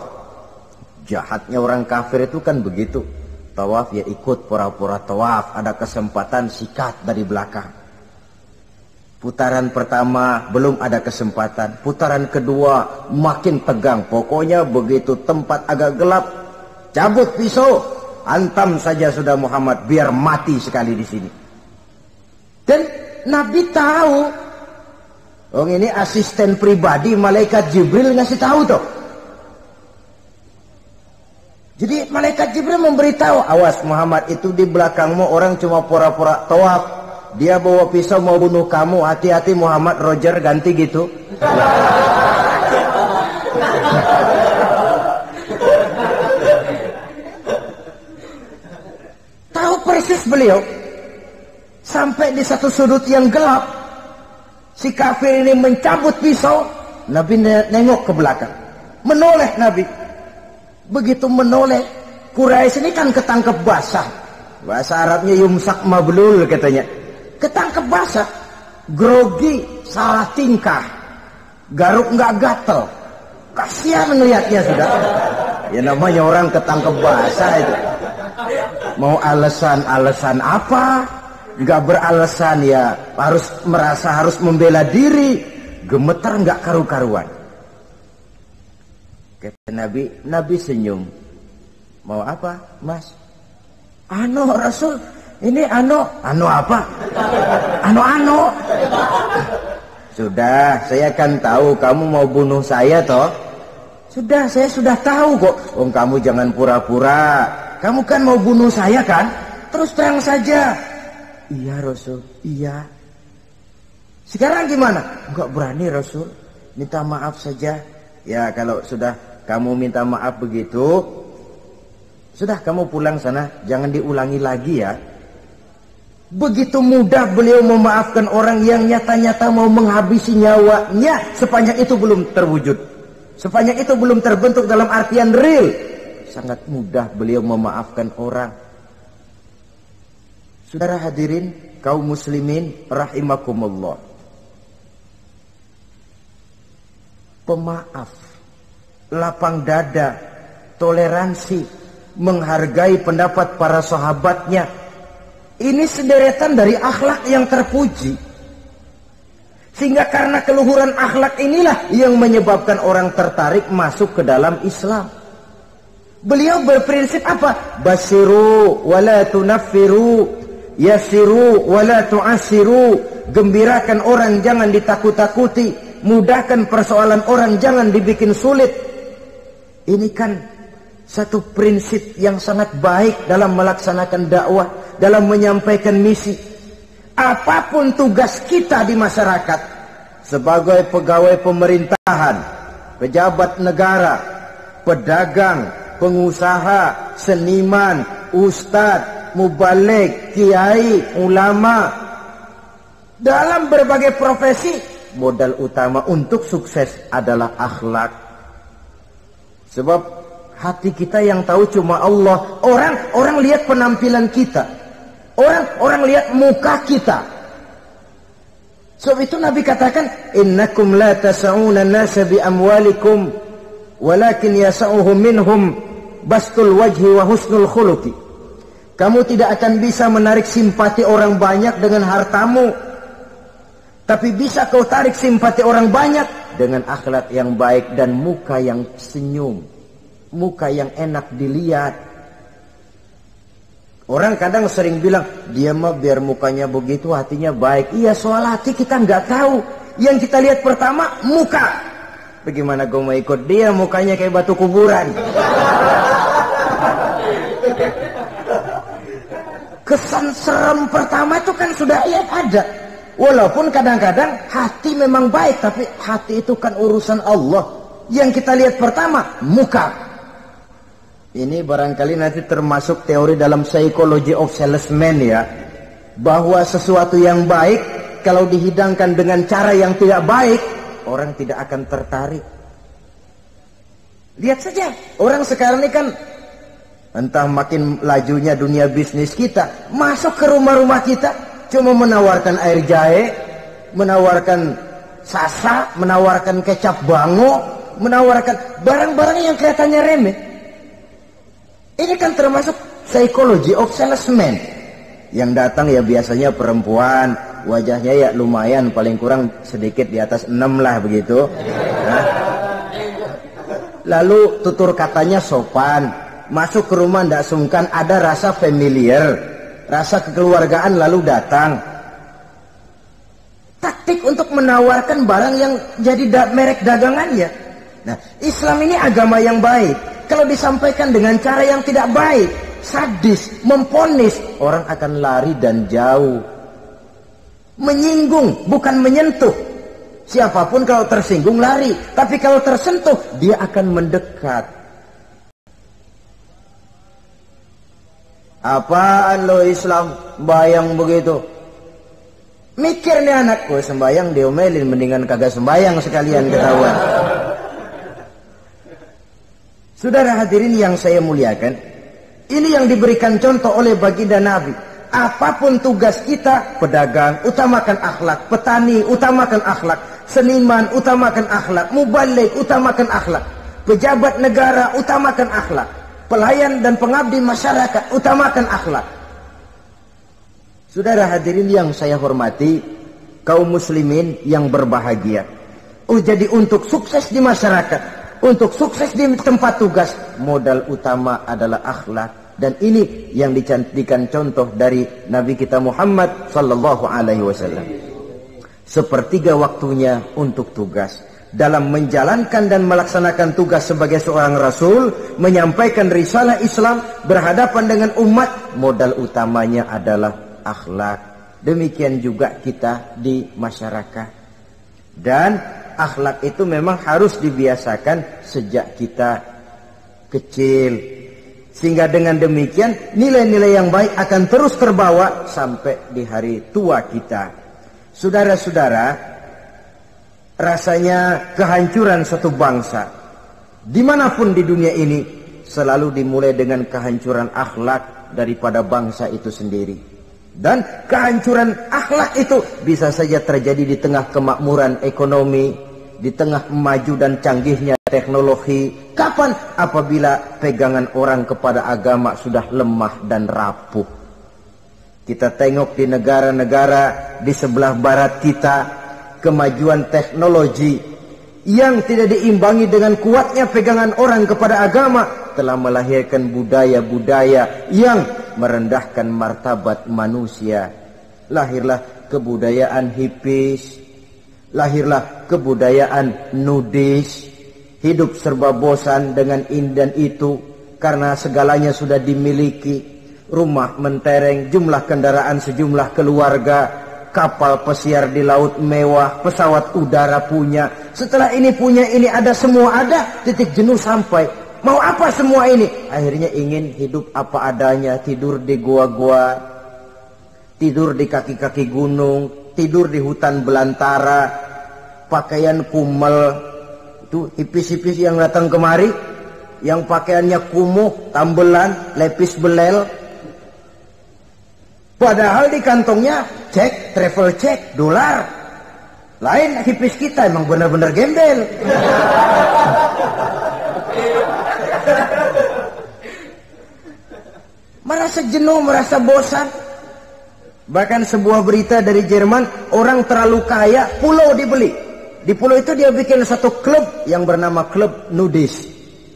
Jahatnya orang kafir itu kan begitu. Tawaf ya ikut pura-pura tawaf, ada kesempatan sikat dari belakang. Putaran pertama belum ada kesempatan, putaran kedua makin tegang. Pokoknya begitu tempat agak gelap, cabut pisau, hantam saja sudah Muhammad, biar mati sekali di sini. Dan Nabi tahu, oh ini asisten pribadi malaikat Jibril ngasih tahu tuh. Jadi malaikat Jibril memberitahu, awas Muhammad, itu di belakangmu orang cuma pura-pura tawaf, dia bawa pisau mau bunuh kamu, hati-hati Muhammad, Roger ganti gitu. Tahu persis beliau. Sampai di satu sudut yang gelap, si kafir ini mencabut pisau. Nabi nengok ke belakang, menoleh Nabi. Begitu menoleh, Quraisy ini kan ketangkep basah. Bahasa Arabnya yumsak mablul katanya. Ketangkep basah, grogi, salah tingkah, garuk nggak gatel. Kasihan ngelihatnya sudah. Ya namanya orang ketangkep basah itu. Mau alasan apa? Nggak beralasan ya, harus merasa harus membela diri. Gemetar nggak karu-karuan. Kata Nabi senyum. Mau apa, Mas? Ano Rasul, ini ano apa? Ano. Sudah, saya kan tahu kamu mau bunuh saya toh. Sudah, saya sudah tahu kok. Oh, kamu jangan pura-pura. Kamu kan mau bunuh saya kan? Terus terang saja. Iya Rasul, iya. Sekarang gimana? Enggak berani Rasul. Minta maaf saja. Ya kalau sudah kamu minta maaf begitu, sudah kamu pulang sana, jangan diulangi lagi ya. Begitu mudah beliau memaafkan orang yang nyata-nyata mau menghabisi nyawanya, sepanjang itu belum terwujud, sepanjang itu belum terbentuk dalam artian real. Sangat mudah beliau memaafkan orang. Saudara hadirin kaum muslimin rahimakumullah, pemaaf, lapang dada, toleransi, menghargai pendapat para sahabatnya. Ini sederetan dari akhlak yang terpuji. Sehingga karena keluhuran akhlak inilah yang menyebabkan orang tertarik masuk ke dalam Islam. Beliau berprinsip apa? Basiru wala tunaffiru, yasiru wala tu'asiru. Gembirakan orang, jangan ditakut-takuti. Mudahkan persoalan orang, jangan dibikin sulit. Ini kan satu prinsip yang sangat baik dalam melaksanakan dakwah, dalam menyampaikan misi. Apapun tugas kita di masyarakat, sebagai pegawai pemerintahan, pejabat negara, pedagang, pengusaha, seniman, ustadz, mubaligh, kiai, ulama. Dalam berbagai profesi, modal utama untuk sukses adalah akhlak. Sebab hati kita yang tahu cuma Allah. Orang lihat penampilan kita, orang lihat muka kita. Sebab itu Nabi katakan, innakum la tas'una an-nasa bi amwalikum walakin yas'uhum minhum bastul wajhi wa husnul khuluqi. Kamu tidak akan bisa menarik simpati orang banyak dengan hartamu, tapi bisa kau tarik simpati orang banyak dengan akhlak yang baik dan muka yang senyum, muka yang enak dilihat. Orang kadang sering bilang, dia mah biar mukanya begitu hatinya baik. Iya, soal hati kita nggak tahu. Yang kita lihat pertama muka. Bagaimana gue mau ikut dia mukanya kayak batu kuburan? Kesan serem pertama itu kan sudah ada. Walaupun kadang-kadang hati memang baik, tapi hati itu kan urusan Allah. Yang kita lihat pertama muka. Ini barangkali nanti termasuk teori dalam psychology of salesman ya, bahwa sesuatu yang baik kalau dihidangkan dengan cara yang tidak baik, orang tidak akan tertarik. Lihat saja, orang sekarang ini kan entah makin lajunya dunia bisnis kita, masuk ke rumah-rumah kita cuma menawarkan air jahe, menawarkan sasa, menawarkan kecap bango, menawarkan barang-barang yang kelihatannya remeh. Ini kan termasuk psychology of salesman. Yang datang ya biasanya perempuan, wajahnya ya lumayan, paling kurang sedikit di atas 6 lah begitu. Nah, lalu tutur katanya sopan, masuk ke rumah tidak sungkan, ada rasa familiar, rasa kekeluargaan, lalu datang. Taktik untuk menawarkan barang yang jadi merek dagangannya. Nah, Islam ini agama yang baik. Kalau disampaikan dengan cara yang tidak baik, sadis, memponis, orang akan lari dan jauh. Menyinggung, bukan menyentuh. Siapapun kalau tersinggung lari, tapi kalau tersentuh, dia akan mendekat. Apaan lo Islam bayang begitu? Mikir nih anak, gue sembayang diomelin, mendingan kagak sembayang sekalian ketahuan. Saudara hadirin yang saya muliakan, ini yang diberikan contoh oleh baginda Nabi. Apapun tugas kita, pedagang, utamakan akhlak, petani, utamakan akhlak, seniman, utamakan akhlak, mubaligh, utamakan akhlak, pejabat negara, utamakan akhlak, pelayan dan pengabdi masyarakat, utamakan akhlak. Saudara hadirin yang saya hormati, kaum muslimin yang berbahagia. Jadi untuk sukses di masyarakat, untuk sukses di tempat tugas, modal utama adalah akhlak. Dan ini yang dicantikan contoh dari Nabi kita Muhammad sallallahu alaihi wasallam. Sepertiga waktunya untuk tugas. Dalam menjalankan dan melaksanakan tugas sebagai seorang rasul, menyampaikan risalah Islam, berhadapan dengan umat, modal utamanya adalah akhlak. Demikian juga kita di masyarakat. Dan akhlak itu memang harus dibiasakan sejak kita kecil, sehingga dengan demikian nilai-nilai yang baik akan terus terbawa sampai di hari tua kita. Saudara-saudara, rasanya kehancuran satu bangsa dimanapun di dunia ini selalu dimulai dengan kehancuran akhlak daripada bangsa itu sendiri. Dan kehancuran akhlak itu bisa saja terjadi di tengah kemakmuran ekonomi, di tengah maju dan canggihnya teknologi. Kapan? Apabila pegangan orang kepada agama sudah lemah dan rapuh. Kita tengok di negara-negara di sebelah barat kita, kemajuan teknologi yang tidak diimbangi dengan kuatnya pegangan orang kepada agama telah melahirkan budaya-budaya yang merendahkan martabat manusia. Lahirlah kebudayaan hippies, lahirlah kebudayaan nudis, hidup serba bosan dengan ini dan itu karena segalanya sudah dimiliki. Rumah mentereng, jumlah kendaraan sejumlah keluarga, kapal pesiar di laut mewah, pesawat udara punya. Setelah ini punya, ini ada, semua ada, titik jenuh sampai. Mau apa semua ini? Akhirnya ingin hidup apa adanya, tidur di gua-gua, tidur di kaki-kaki gunung, tidur di hutan belantara, pakaian kumel. Itu hipis-hipis yang datang kemari, yang pakaiannya kumuh, tambelan, lepis belel. Padahal di kantongnya cek, travel cek, dolar. Lain hipis kita, emang benar-benar gembel. Merasa jenuh, merasa bosan. Bahkan sebuah berita dari Jerman, orang terlalu kaya, pulau dibeli. Di pulau itu dia bikin satu klub yang bernama klub nudis.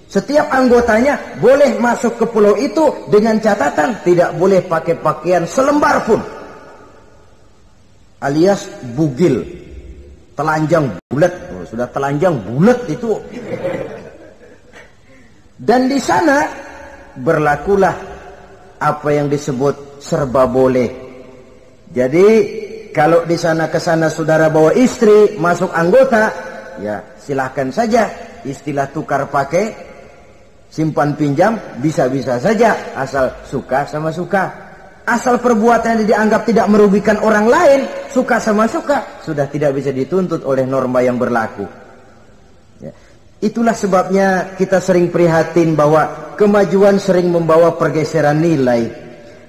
Setiap anggotanya boleh masuk ke pulau itu dengan catatan tidak boleh pakai pakaian selembar pun, alias bugil, telanjang bulat. Sudah telanjang bulat itu. Dan di sana berlakulah apa yang disebut serba boleh. Jadi kalau di sana ke sana saudara bawa istri, masuk anggota, ya silahkan saja. Istilah tukar pakai, simpan pinjam, bisa-bisa saja, asal suka sama suka. Asal perbuatan yang dianggap tidak merugikan orang lain, suka sama suka, sudah tidak bisa dituntut oleh norma yang berlaku. Ya. Itulah sebabnya kita sering prihatin bahwa kemajuan sering membawa pergeseran nilai.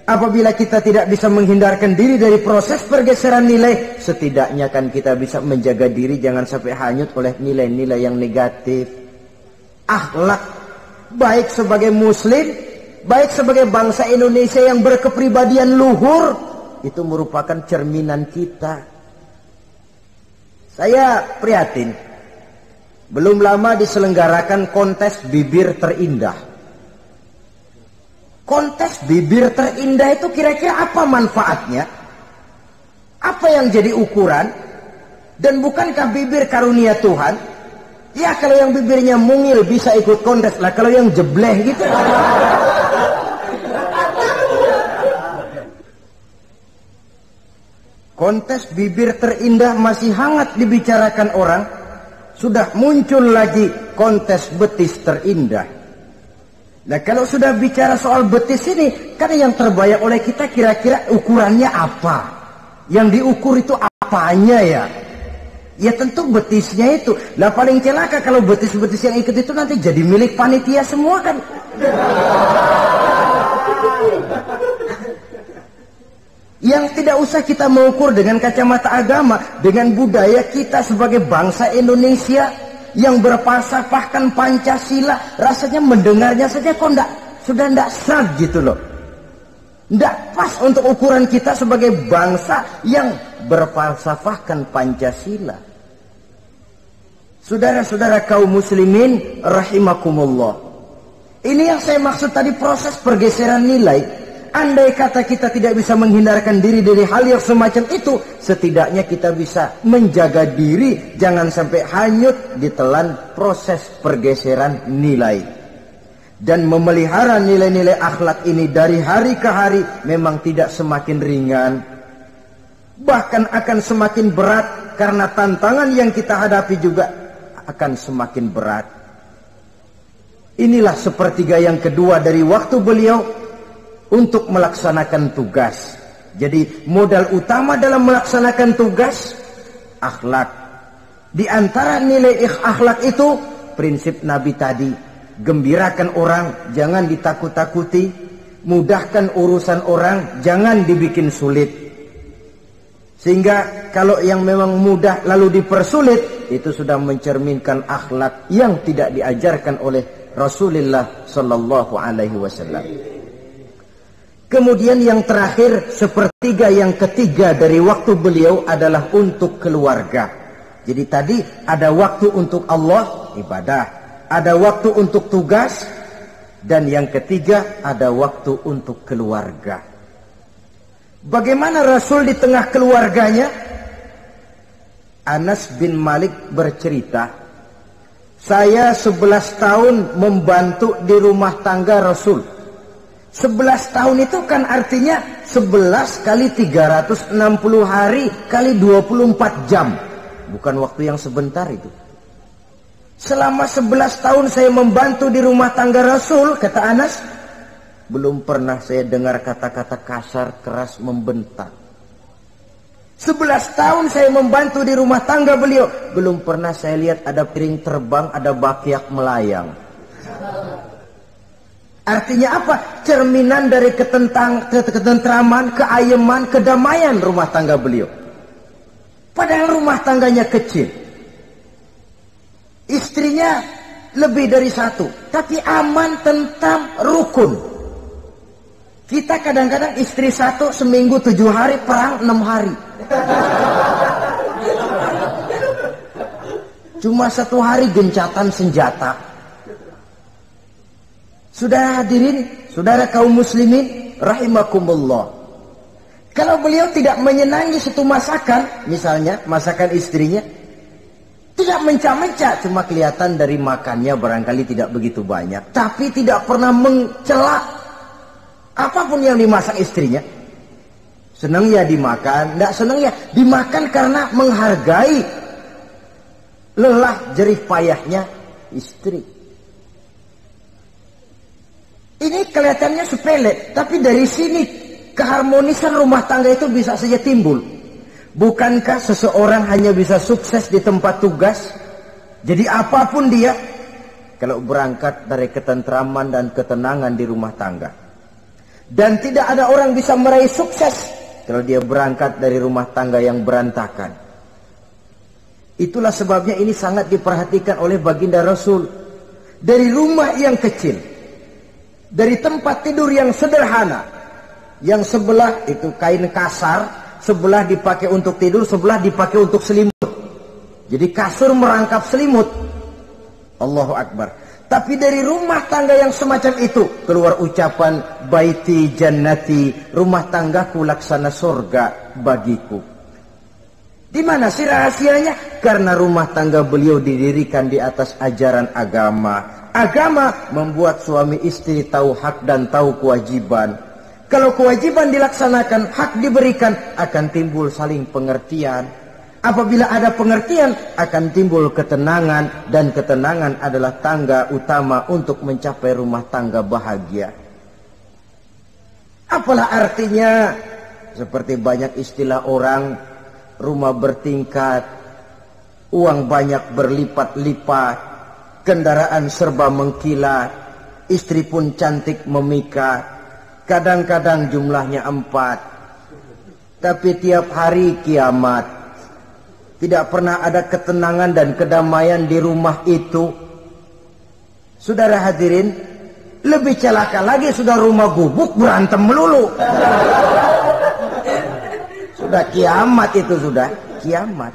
Apabila kita tidak bisa menghindarkan diri dari proses pergeseran nilai, setidaknya kan kita bisa menjaga diri jangan sampai hanyut oleh nilai-nilai yang negatif. Akhlak, baik sebagai muslim, baik sebagai bangsa Indonesia yang berkepribadian luhur, itu merupakan cerminan kita. Saya prihatin, belum lama diselenggarakan kontes bibir terindah. Kontes bibir terindah itu kira-kira apa manfaatnya? Apa yang jadi ukuran? Dan bukankah bibir karunia Tuhan? Ya kalau yang bibirnya mungil bisa ikut kontes lah, kalau yang jebleh gitu. Kontes bibir terindah masih hangat dibicarakan orang. Sudah muncul lagi kontes betis terindah. Nah kalau sudah bicara soal betis ini, kan yang terbayang oleh kita kira-kira ukurannya apa? Yang diukur itu apanya ya? Ya tentu betisnya itu. Nah paling celaka kalau betis-betis yang ikut itu nanti jadi milik panitia semua kan. Yang tidak usah kita mengukur dengan kacamata agama, dengan budaya kita sebagai bangsa Indonesia yang berfalsafahkan Pancasila, rasanya mendengarnya saja kok sudah tidak sah gitu loh. Tidak pas untuk ukuran kita sebagai bangsa yang berfalsafahkan Pancasila. Saudara-saudara kaum muslimin rahimakumullah. Ini yang saya maksud tadi, proses pergeseran nilai. Andai kata kita tidak bisa menghindarkan diri dari hal yang semacam itu, setidaknya kita bisa menjaga diri jangan sampai hanyut ditelan proses pergeseran nilai. Dan memelihara nilai-nilai akhlak ini dari hari ke hari memang tidak semakin ringan, bahkan akan semakin berat, karena tantangan yang kita hadapi juga akan semakin berat. Inilah sepertiga yang kedua dari waktu beliau untuk melaksanakan tugas. Jadi modal utama dalam melaksanakan tugas akhlak. Di antara nilai akhlak itu prinsip Nabi tadi, gembirakan orang, jangan ditakut-takuti, mudahkan urusan orang, jangan dibikin sulit. Sehingga kalau yang memang mudah lalu dipersulit, itu sudah mencerminkan akhlak yang tidak diajarkan oleh Rasulullah sallallahu alaihi wasallam. Kemudian yang terakhir, sepertiga yang ketiga dari waktu beliau adalah untuk keluarga. Jadi tadi ada waktu untuk Allah, ibadah. Ada waktu untuk tugas. Dan yang ketiga ada waktu untuk keluarga. Bagaimana Rasul di tengah keluarganya? Anas bin Malik bercerita, saya 11 tahun membantu di rumah tangga Rasul. 11 tahun itu kan artinya 11 kali 360 hari kali 24 jam. Bukan waktu yang sebentar itu. Selama 11 tahun saya membantu di rumah tangga Rasul, kata Anas, belum pernah saya dengar kata-kata kasar, keras, membentak. 11 tahun saya membantu di rumah tangga beliau, belum pernah saya lihat ada piring terbang, ada bakyak melayang. Artinya apa? Cerminan dari ketentraman, keayeman, kedamaian rumah tangga beliau. Padahal rumah tangganya kecil. Istrinya lebih dari satu, tapi aman, tentram, rukun. Kita kadang-kadang istri satu seminggu 7 hari, perang 6 hari. Cuma 1 hari gencatan senjata. Saudara hadirin, saudara kaum muslimin rahimakumullah. Kalau beliau tidak menyenangi satu masakan, misalnya masakan istrinya, tidak mencah-mencah, cuma kelihatan dari makannya barangkali tidak begitu banyak, tapi tidak pernah mencela apapun yang dimasak istrinya. Senang ya dimakan, tidak senang ya dimakan karena menghargai lelah jerih payahnya istri. Ini kelihatannya sepele, tapi dari sini keharmonisan rumah tangga itu bisa saja timbul. Bukankah seseorang hanya bisa sukses di tempat tugas? Jadi apapun dia, kalau berangkat dari ketentraman dan ketenangan di rumah tangga. Dan tidak ada orang bisa meraih sukses kalau dia berangkat dari rumah tangga yang berantakan. Itulah sebabnya ini sangat diperhatikan oleh baginda Rasul. Dari rumah yang kecil, dari tempat tidur yang sederhana, yang sebelah itu kain kasar, sebelah dipakai untuk tidur, sebelah dipakai untuk selimut. Jadi kasur merangkap selimut. Allahu Akbar. Tapi dari rumah tangga yang semacam itu keluar ucapan baiti jannati, rumah tanggaku laksana surga bagiku. Di mana sih rahasianya? Karena rumah tangga beliau didirikan di atas ajaran agama. Agama membuat suami istri tahu hak dan tahu kewajiban. Kalau kewajiban dilaksanakan, hak diberikan, akan timbul saling pengertian. Apabila ada pengertian, akan timbul ketenangan, dan ketenangan adalah tangga utama untuk mencapai rumah tangga bahagia. Apalah artinya? Seperti banyak istilah orang, rumah bertingkat, uang banyak berlipat-lipat, kendaraan serba mengkilat, istri pun cantik memikat, kadang-kadang jumlahnya 4, tapi tiap hari kiamat. Tidak pernah ada ketenangan dan kedamaian di rumah itu. Saudara hadirin, lebih celaka lagi sudah rumah gubuk berantem melulu. Sudah kiamat itu, sudah kiamat.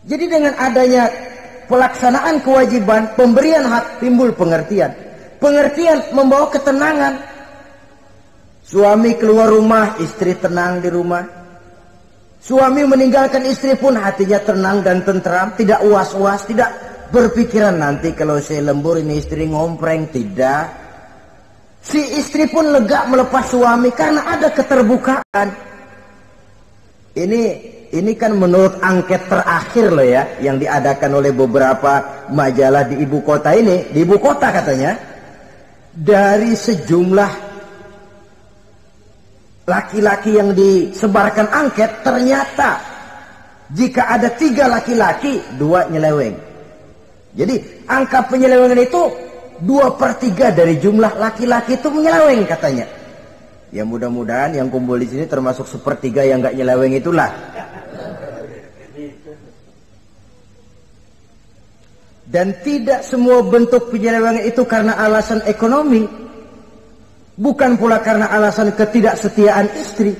Jadi dengan adanya pelaksanaan kewajiban, pemberian hak, timbul pengertian. Pengertian membawa ketenangan. Suami keluar rumah, istri tenang di rumah. Suami meninggalkan istri pun hatinya tenang dan tentram, tidak was-was, tidak berpikiran nanti kalau saya lembur ini istri ngompreng, tidak. Si istri pun lega melepas suami karena ada keterbukaan. Ini kan menurut angket terakhir loh ya, yang diadakan oleh beberapa majalah di ibu kota ini, di ibu kota katanya, dari sejumlah laki-laki yang disebarkan angket, ternyata jika ada 3 laki-laki, 2 nyeleweng. Jadi angka penyelewengan itu 2/3 dari jumlah laki-laki itu menyeleweng katanya. Ya mudah-mudahan yang kumpul di sini termasuk 1/3 yang nggak nyeleweng itulah. Dan tidak semua bentuk penyelewengan itu karena alasan ekonomi. Bukan pula karena alasan ketidaksetiaan istri,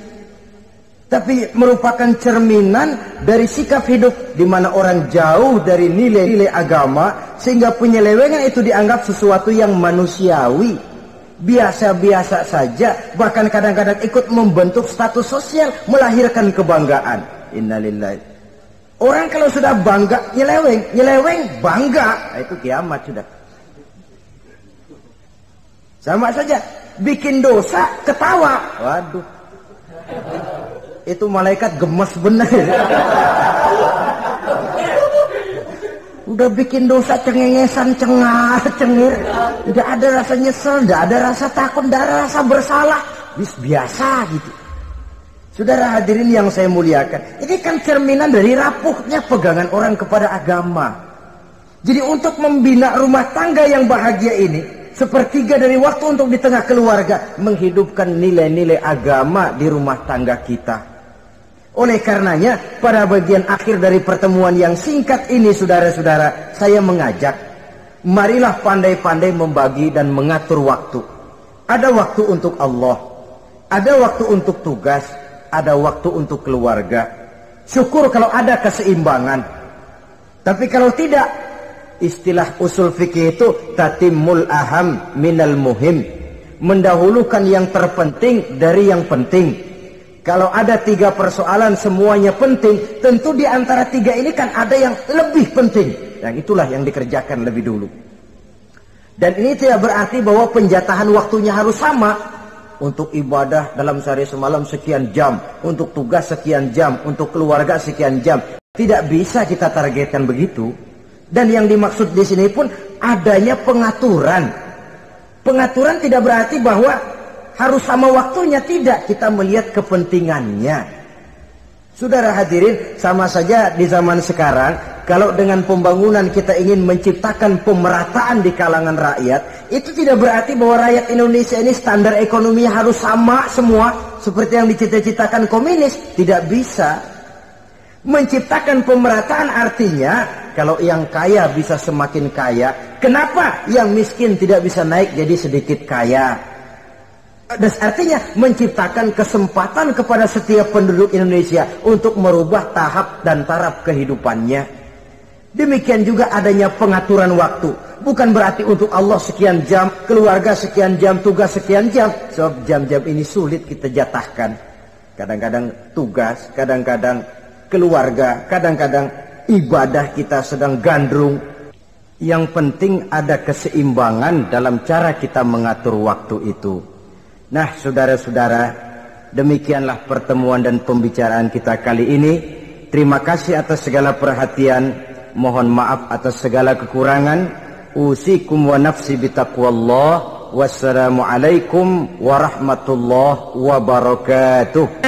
tapi merupakan cerminan dari sikap hidup di mana orang jauh dari nilai-nilai agama, sehingga penyelewengan itu dianggap sesuatu yang manusiawi, biasa-biasa saja, bahkan kadang-kadang ikut membentuk status sosial, melahirkan kebanggaan. Innalillahi. Orang kalau sudah bangga nyeleweng, nyeleweng bangga, itu kiamat sudah. Sama saja, bikin dosa ketawa. Waduh, itu malaikat gemes benar. Udah bikin dosa cengengesan, cengar-cengir, tidak ada rasa nyesel, tidak ada rasa takut, tidak ada rasa bersalah, biasa gitu. Saudara hadirin yang saya muliakan, ini kan cerminan dari rapuhnya pegangan orang kepada agama. Jadi untuk membina rumah tangga yang bahagia ini, sepertiga dari waktu untuk di tengah keluarga, menghidupkan nilai-nilai agama di rumah tangga kita. Oleh karenanya, pada bagian akhir dari pertemuan yang singkat ini, saudara-saudara, saya mengajak, marilah pandai-pandai membagi dan mengatur waktu. Ada waktu untuk Allah, ada waktu untuk tugas, ada waktu untuk keluarga. Syukur kalau ada keseimbangan. Tapi kalau tidak, istilah usul fikih itu tatimul aham minal muhim, mendahulukan yang terpenting dari yang penting. Kalau ada 3 persoalan semuanya penting, tentu di antara 3 ini kan ada yang lebih penting. Yang itulah yang dikerjakan lebih dulu. Dan ini tidak berarti bahwa penjatahan waktunya harus sama. Untuk ibadah dalam sehari semalam sekian jam, untuk tugas sekian jam, untuk keluarga sekian jam. Tidak bisa kita targetkan begitu. Dan yang dimaksud di sini pun adanya pengaturan. Pengaturan tidak berarti bahwa harus sama waktunya, tidak. Kita melihat kepentingannya. Saudara hadirin, sama saja di zaman sekarang, kalau dengan pembangunan kita ingin menciptakan pemerataan di kalangan rakyat, itu tidak berarti bahwa rakyat Indonesia ini standar ekonominya harus sama semua, seperti yang dicita-citakan komunis. Tidak bisa. Menciptakan pemerataan artinya, kalau yang kaya bisa semakin kaya, kenapa yang miskin tidak bisa naik jadi sedikit kaya? Dan artinya menciptakan kesempatan kepada setiap penduduk Indonesia untuk merubah tahap dan taraf kehidupannya. Demikian juga adanya pengaturan waktu. Bukan berarti untuk Allah sekian jam, keluarga sekian jam, tugas sekian jam. Sebab jam-jam ini sulit kita jatahkan. Kadang-kadang tugas, kadang-kadang keluarga, kadang-kadang ibadah kita sedang gandrung. Yang penting ada keseimbangan dalam cara kita mengatur waktu itu. Nah, saudara-saudara, demikianlah pertemuan dan pembicaraan kita kali ini. Terima kasih atas segala perhatian. Mohon maaf atas segala kekurangan. Usikum wa nafsi bitaqwallah. Wassalamualaikum warahmatullahi wabarakatuh.